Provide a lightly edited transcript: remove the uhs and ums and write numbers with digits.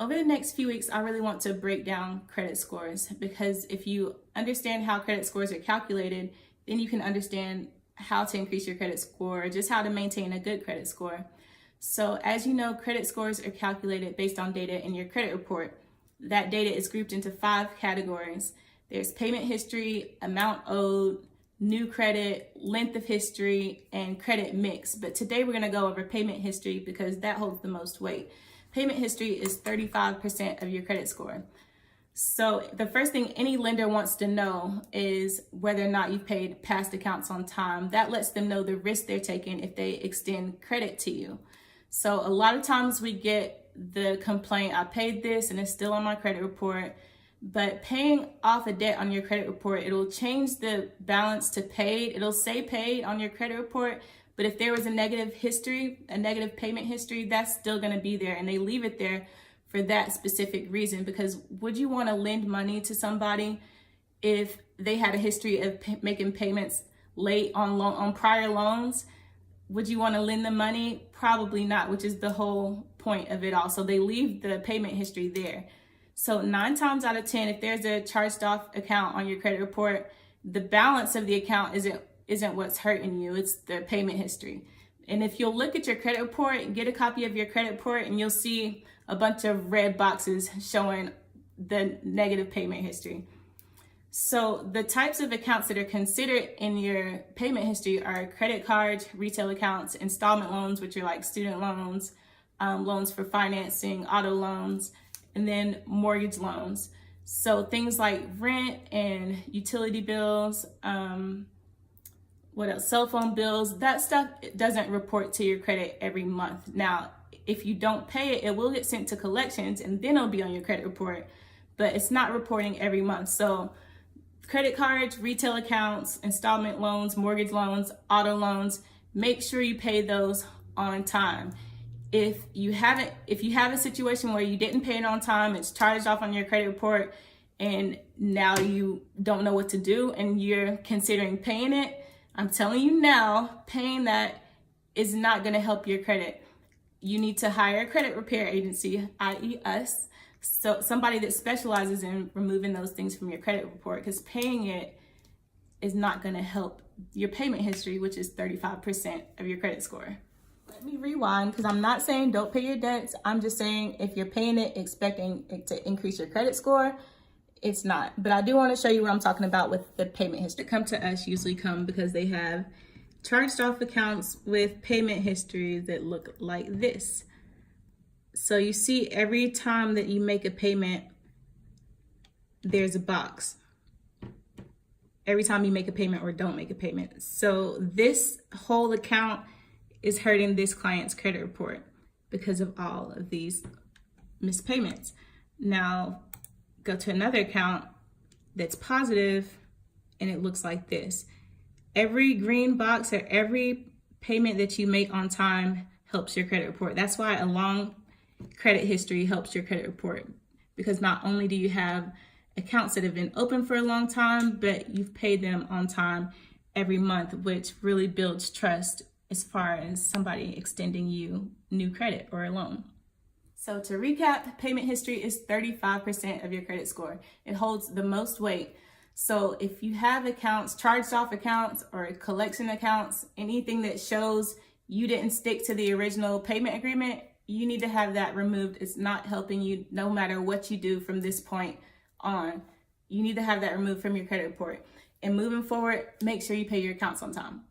Over the next few weeks, I really want to break down credit scores, because if you understand how credit scores are calculated, then you can understand how to increase your credit score, just how to maintain a good credit score. So as you know, credit scores are calculated based on data in your credit report. That data is grouped into 5 categories. There's payment history, amount owed, new credit, length of history, and credit mix. But today we're going to go over payment history because that holds the most weight. Payment history is 35% of your credit score. So the first thing any lender wants to know is whether or not you've paid past accounts on time. That lets them know the risk they're taking if they extend credit to you. So a lot of times we get the complaint, I paid this and it's still on my credit report. But paying off a debt on your credit report, it'll change the balance to paid. It'll say paid on your credit report, but if there was a negative history, a negative payment history, that's still going to be there, and they leave it there for that specific reason. Because would you want to lend money to somebody if they had a history of making payments late on prior loans? Would you want to lend them money? Probably not, which is the whole point of it all. So they leave the payment history there. So 9 times out of 10, if there's a charged off account on your credit report, the balance of the account isn't what's hurting you, it's the payment history. And if you'll look at your credit report, get a copy of your credit report, and you'll see a bunch of red boxes showing the negative payment history. So the types of accounts that are considered in your payment history are credit cards, retail accounts, installment loans, which are like student loans, loans for financing, auto loans, and then mortgage loans. So things like rent and utility bills, what else? Cell phone bills, that stuff doesn't report to your credit every month. Now, if you don't pay it, it will get sent to collections and then it'll be on your credit report, but it's not reporting every month. So credit cards, retail accounts, installment loans, mortgage loans, auto loans, make sure you pay those on time. If you have a situation where you didn't pay it on time, it's charged off on your credit report, and now you don't know what to do and you're considering paying it, I'm telling you now, paying that is not going to help your credit. You need to hire a credit repair agency, i.e. us, so somebody that specializes in removing those things from your credit report, because paying it is not going to help your payment history, which is 35% of your credit score. Let me rewind, because I'm not saying don't pay your debts. I'm just saying if you're paying it expecting it to increase your credit score, it's not. But I do want to show you what I'm talking about with the payment history. Come to us usually come because they have charged off accounts with payment history that look like this. So you see every time that you make a payment, there's a box. Every time you make a payment or don't make a payment. So this whole account is hurting this client's credit report because of all of these missed payments. Now, go to another account that's positive and it looks like this. Every green box or every payment that you make on time helps your credit report. That's why a long credit history helps your credit report, because not only do you have accounts that have been open for a long time, but you've paid them on time every month, which really builds trust as far as somebody extending you new credit or a loan. So to recap, payment history is 35% of your credit score. It holds the most weight. So if you have accounts, charged off accounts or collection accounts, anything that shows you didn't stick to the original payment agreement, you need to have that removed. It's not helping you no matter what you do from this point on. You need to have that removed from your credit report. And moving forward, make sure you pay your accounts on time.